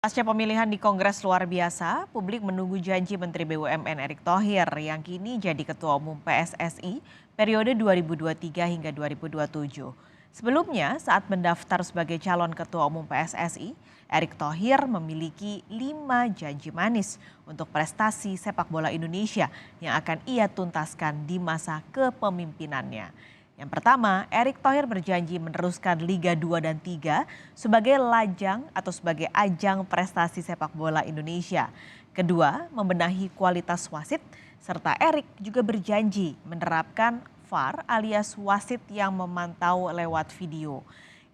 Pasca pemilihan di Kongres luar biasa, publik menunggu janji Menteri BUMN Erick Thohir yang kini jadi Ketua Umum PSSI periode 2023 hingga 2027. Sebelumnya, saat mendaftar sebagai calon Ketua Umum PSSI, Erick Thohir memiliki 5 janji manis untuk prestasi sepak bola Indonesia yang akan ia tuntaskan di masa kepemimpinannya. Yang pertama, Erick Thohir berjanji meneruskan Liga 2 dan 3 sebagai lajang atau sebagai ajang prestasi sepak bola Indonesia. Kedua, membenahi kualitas wasit, serta Erick juga berjanji menerapkan VAR alias wasit yang memantau lewat video.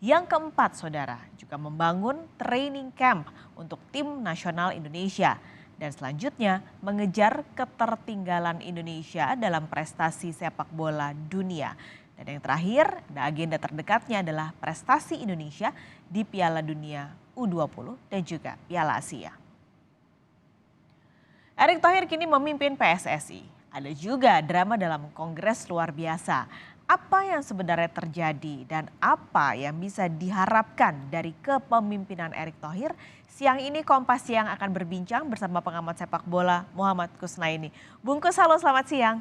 Yang keempat, saudara, juga membangun training camp untuk tim nasional Indonesia. Dan selanjutnya, mengejar ketertinggalan Indonesia dalam prestasi sepak bola dunia. Dan yang terakhir, agenda terdekatnya adalah prestasi Indonesia di Piala Dunia U20 dan juga Piala Asia. Erick Thohir kini memimpin PSSI. Ada juga drama dalam Kongres luar biasa. Apa yang sebenarnya terjadi dan apa yang bisa diharapkan dari kepemimpinan Erick Thohir? Siang ini Kompas Siang akan berbincang bersama pengamat sepak bola Muhammad Kusnaini. Bungkus, halo, selamat siang.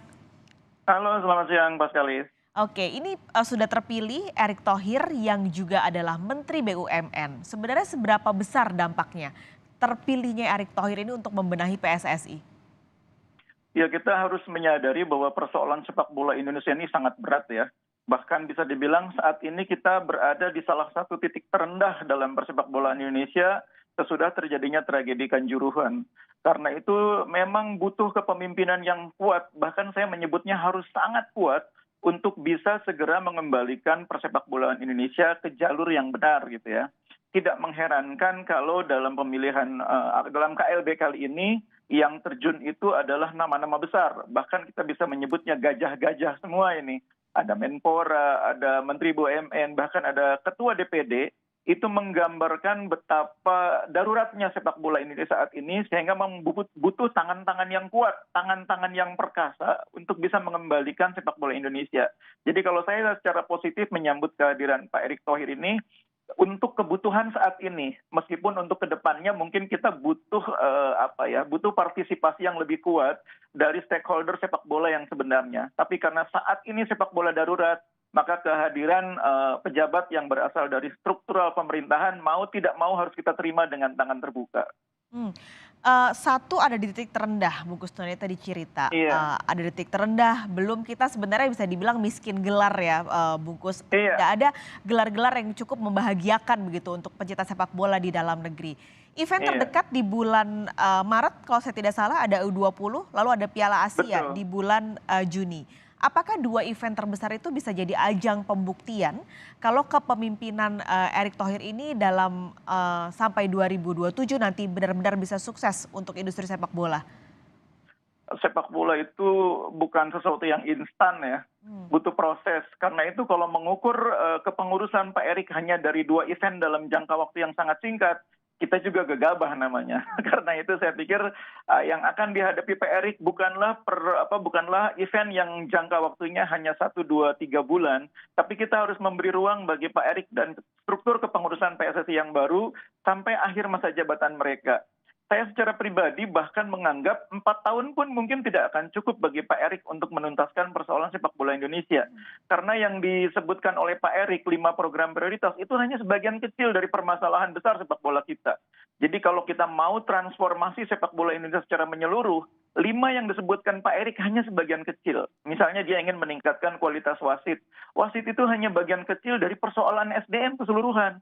Halo, selamat siang Pak Skalis. Oke, ini sudah terpilih Erick Thohir yang juga adalah Menteri BUMN. Sebenarnya seberapa besar dampaknya terpilihnya Erick Thohir ini untuk membenahi PSSI? Ya, kita harus menyadari bahwa persoalan sepak bola Indonesia ini sangat berat ya. Bahkan bisa dibilang saat ini kita berada di salah satu titik terendah dalam persepak bolaan Indonesia sesudah terjadinya tragedi Kanjuruhan. Karena itu memang butuh kepemimpinan yang kuat, bahkan saya menyebutnya harus sangat kuat untuk bisa segera mengembalikan persepak bolaan Indonesia ke jalur yang benar gitu ya. Tidak mengherankan kalau dalam pemilihan dalam KLB kali ini yang terjun itu adalah nama-nama besar. Bahkan kita bisa menyebutnya gajah-gajah semua ini. Ada Menpora, ada Menteri BUMN, bahkan ada Ketua DPD. Itu menggambarkan betapa daruratnya sepak bola Indonesia saat ini sehingga butuh tangan-tangan yang kuat, tangan-tangan yang perkasa untuk bisa mengembalikan sepak bola Indonesia. Jadi kalau saya secara positif menyambut kehadiran Pak Erick Thohir ini untuk kebutuhan saat ini, meskipun untuk kedepannya mungkin kita butuh butuh partisipasi yang lebih kuat dari stakeholder sepak bola yang sebenarnya. Tapi karena saat ini sepak bola darurat, maka kehadiran pejabat yang berasal dari struktural pemerintahan mau tidak mau harus kita terima dengan tangan terbuka. Hmm. Satu ada di titik terendah, Bungkus Noni tadi cerita. Iya, Ada di titik terendah, belum kita sebenarnya bisa dibilang miskin gelar ya, Bungkus. Tidak iya, ada gelar-gelar yang cukup membahagiakan begitu untuk pencinta sepak bola di dalam negeri. Event iya, terdekat di bulan Maret kalau saya tidak salah ada U20, lalu ada Piala Asia betul. di bulan Juni. Apakah dua event terbesar itu bisa jadi ajang pembuktian kalau kepemimpinan Erick Thohir ini dalam sampai 2027 nanti benar-benar bisa sukses untuk industri sepak bola? Sepak bola itu bukan sesuatu yang instan ya, Hmm. butuh proses. Karena itu kalau mengukur kepengurusan Pak Erick hanya dari 2 event dalam jangka waktu yang sangat singkat, kita juga gegabah namanya. Karena itu saya pikir yang akan dihadapi Pak Erick bukanlah event yang jangka waktunya hanya 1, 2, 3 bulan, tapi kita harus memberi ruang bagi Pak Erick dan struktur kepengurusan PSSI yang baru sampai akhir masa jabatan mereka. Saya secara pribadi bahkan menganggap 4 tahun pun mungkin tidak akan cukup bagi Pak Erick untuk menuntaskan persoalan sepak bola Indonesia. Karena yang disebutkan oleh Pak Erick 5 program prioritas itu hanya sebagian kecil dari permasalahan besar sepak bola kita. Jadi kalau kita mau transformasi sepak bola Indonesia secara menyeluruh, 5 yang disebutkan Pak Erick hanya sebagian kecil. Misalnya dia ingin meningkatkan kualitas wasit. Wasit itu hanya bagian kecil dari persoalan SDM keseluruhan.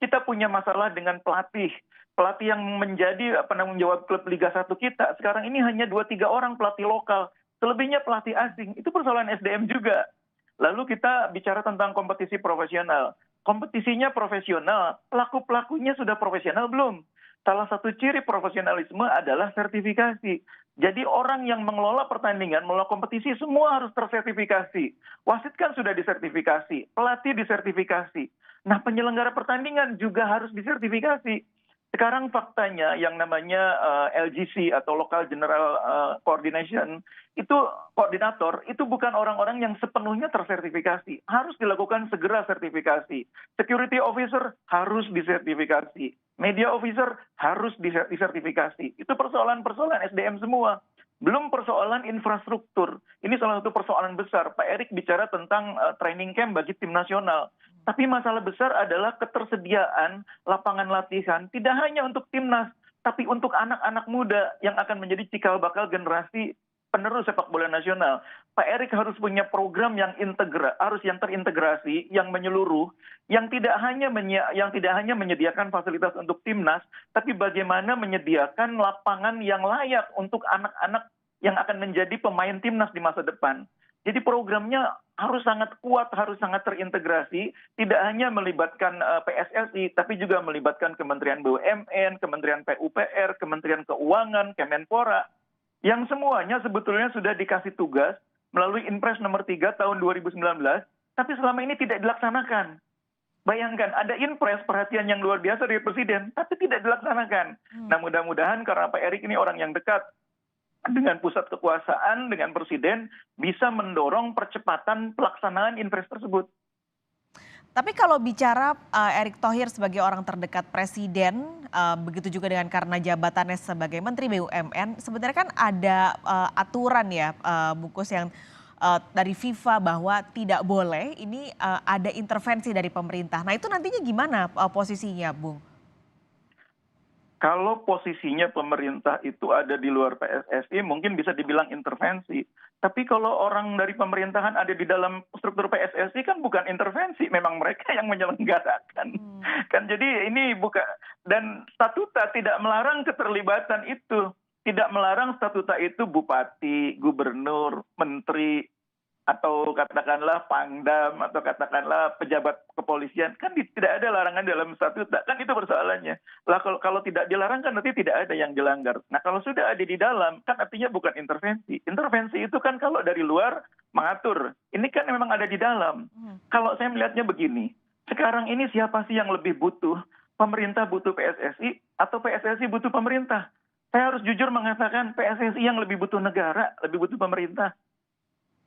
Kita punya masalah dengan pelatih. Pelatih yang menjadi penanggung jawab klub Liga 1 kita, sekarang ini hanya 2, 3 orang pelatih lokal. Selebihnya pelatih asing. Itu persoalan SDM juga. Lalu kita bicara tentang kompetisi profesional. Kompetisinya profesional, pelaku-pelakunya sudah profesional belum? Salah satu ciri profesionalisme adalah sertifikasi. Jadi orang yang mengelola pertandingan, mengelola kompetisi semua harus tersertifikasi. Wasit kan sudah disertifikasi, pelatih disertifikasi. Nah, penyelenggara pertandingan juga harus disertifikasi. Sekarang faktanya yang namanya LGC atau Local General Coordination, itu koordinator, itu bukan orang-orang yang sepenuhnya tersertifikasi. Harus dilakukan segera sertifikasi. Security officer harus disertifikasi. Media officer harus disertifikasi. Itu persoalan-persoalan SDM semua. Belum persoalan infrastruktur. Ini salah satu persoalan besar. Pak Erik bicara tentang training camp bagi tim nasional. Tapi masalah besar adalah ketersediaan lapangan latihan tidak hanya untuk timnas, tapi untuk anak-anak muda yang akan menjadi cikal bakal generasi penerus sepak bola nasional. Pak Erik harus punya program yang yang terintegrasi, yang menyeluruh, yang tidak hanya menyediakan fasilitas untuk timnas, tapi bagaimana menyediakan lapangan yang layak untuk anak-anak yang akan menjadi pemain timnas di masa depan. Jadi programnya harus sangat kuat, harus sangat terintegrasi, tidak hanya melibatkan PSSI, tapi juga melibatkan Kementerian BUMN, Kementerian PUPR, Kementerian Keuangan, Kemenpora, yang semuanya sebetulnya sudah dikasih tugas melalui Impres nomor 3 tahun 2019, tapi selama ini tidak dilaksanakan. Bayangkan, ada Impres perhatian yang luar biasa dari Presiden, tapi tidak dilaksanakan. Nah, mudah-mudahan karena Pak Erik ini orang yang dekat dengan pusat kekuasaan, dengan Presiden, bisa mendorong percepatan pelaksanaan Impres tersebut. Tapi kalau bicara Erick Thohir sebagai orang terdekat Presiden, begitu juga dengan karena jabatannya sebagai Menteri BUMN, sebenarnya kan ada aturan ya, Bungkus, yang dari FIFA bahwa tidak boleh ini ada intervensi dari pemerintah. Nah itu nantinya gimana posisinya, Bung? Kalau posisinya pemerintah itu ada di luar PSSI, mungkin bisa dibilang intervensi. Tapi kalau orang dari pemerintahan ada di dalam struktur PSSI kan bukan intervensi, memang mereka yang menyelenggarakan. Kan jadi ini bukan, dan statuta tidak melarang keterlibatan itu. Tidak melarang statuta itu bupati, gubernur, menteri, atau katakanlah pangdam, atau katakanlah pejabat kepolisian, kan tidak ada larangan dalam statuta, kan itu persoalannya. Lah kalau tidak dilarang kan nanti tidak ada yang dilanggar. Nah kalau sudah ada di dalam, kan artinya bukan intervensi. Intervensi itu kan kalau dari luar mengatur, ini kan memang ada di dalam. Kalau saya melihatnya begini, sekarang ini siapa sih yang lebih butuh? Pemerintah butuh PSSI atau PSSI butuh pemerintah? Saya harus jujur mengatakan PSSI yang lebih butuh negara, lebih butuh pemerintah.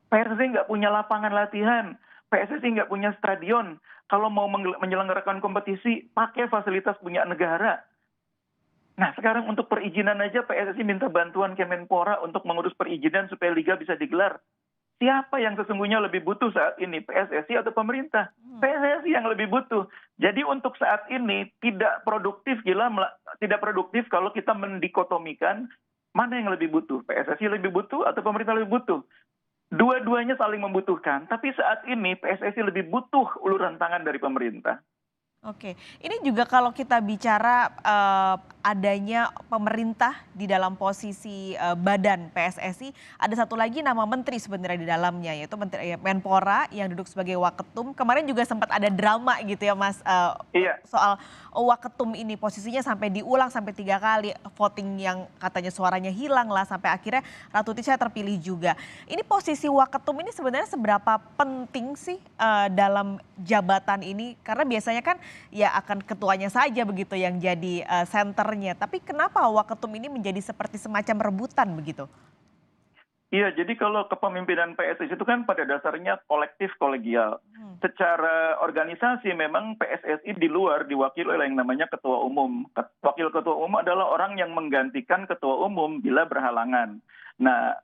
PSSI nggak punya lapangan latihan, PSSI nggak punya stadion. Kalau mau menyelenggarakan kompetisi, pakai fasilitas punya negara. Nah sekarang untuk perizinan aja PSSI minta bantuan Kemenpora untuk mengurus perizinan supaya liga bisa digelar. Siapa yang sesungguhnya lebih butuh saat ini, PSSI atau pemerintah? PSSI yang lebih butuh. Jadi untuk saat ini tidak produktif kalau kita mendikotomikan mana yang lebih butuh, PSSI lebih butuh atau pemerintah lebih butuh. Dua-duanya saling membutuhkan, tapi saat ini PSSI lebih butuh uluran tangan dari pemerintah. Oke, ini juga kalau kita bicara adanya pemerintah di dalam posisi badan PSSI, ada satu lagi nama menteri sebenarnya di dalamnya, yaitu Menteri Menpora yang duduk sebagai waketum. Kemarin juga sempat ada drama gitu ya Mas, Iya. soal waketum ini, posisinya sampai diulang sampai 3 kali, voting yang katanya suaranya hilang lah, sampai akhirnya Ratu Tisha terpilih juga. Ini posisi waketum ini sebenarnya seberapa penting sih dalam jabatan ini? Karena biasanya kan ya akan ketuanya saja begitu yang jadi senternya. Tapi kenapa waketum ini menjadi seperti semacam rebutan begitu? Iya, jadi kalau kepemimpinan PSSI itu kan pada dasarnya kolektif kolegial. Secara organisasi memang PSSI di luar diwakili oleh yang namanya ketua umum. Wakil ketua umum adalah orang yang menggantikan ketua umum bila berhalangan. Nah,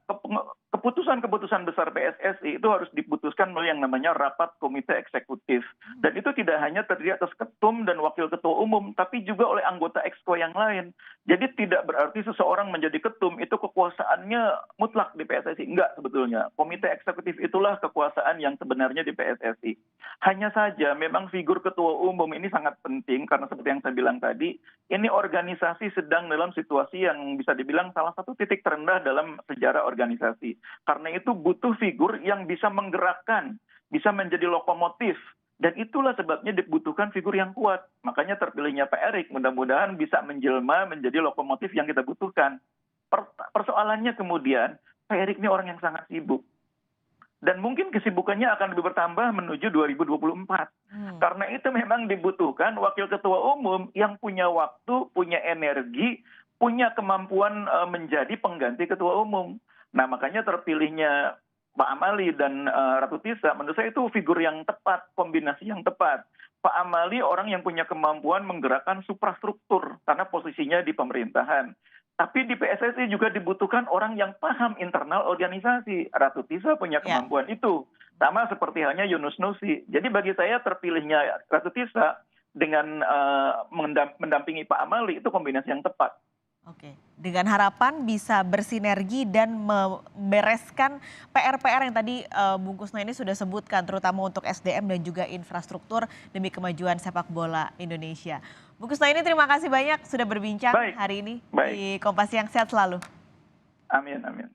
keputusan-keputusan besar PSSI itu harus diputuskan melalui yang namanya rapat komite eksekutif. Dan itu tidak hanya terdiri atas ketum dan wakil ketua umum, tapi juga oleh anggota exco yang lain. Jadi tidak berarti seseorang menjadi ketum itu kekuasaannya mutlak di PSSI. Enggak sebetulnya. Komite eksekutif itulah kekuasaan yang sebenarnya di PSSI. Hanya saja memang figur ketua umum ini sangat penting karena seperti yang saya bilang tadi, ini organisasi sedang dalam situasi yang bisa dibilang salah satu titik terendah dalam sejarah organisasi. Karena itu butuh figur yang bisa menggerakkan, bisa menjadi lokomotif. Dan itulah sebabnya dibutuhkan figur yang kuat. Makanya terpilihnya Pak Erik, mudah-mudahan bisa menjelma menjadi lokomotif yang kita butuhkan. Persoalannya kemudian, Pak Erik ini orang yang sangat sibuk. Dan mungkin kesibukannya akan lebih bertambah menuju 2024. Karena itu memang dibutuhkan wakil ketua umum yang punya waktu, punya energi, punya kemampuan menjadi pengganti ketua umum. Nah makanya terpilihnya Pak Amali dan Ratu Tisha menurut saya itu figur yang tepat, kombinasi yang tepat. Pak Amali orang yang punya kemampuan menggerakkan suprastruktur karena posisinya di pemerintahan. Tapi di PSSI juga dibutuhkan orang yang paham internal organisasi. Ratu Tisa punya Ya, kemampuan itu. Sama seperti halnya Yunus Nusi. Jadi bagi saya terpilihnya Ratu Tisa dengan mendampingi Pak Amali itu kombinasi yang tepat. oke. Dengan harapan bisa bersinergi dan membereskan PR-PR yang tadi Bung Kusno ini sudah sebutkan, terutama untuk SDM dan juga infrastruktur demi kemajuan sepak bola Indonesia. Bung Kusno ini terima kasih banyak sudah berbincang Baik, hari ini baik. di Kompas Siang. Sehat selalu. Amin, amin.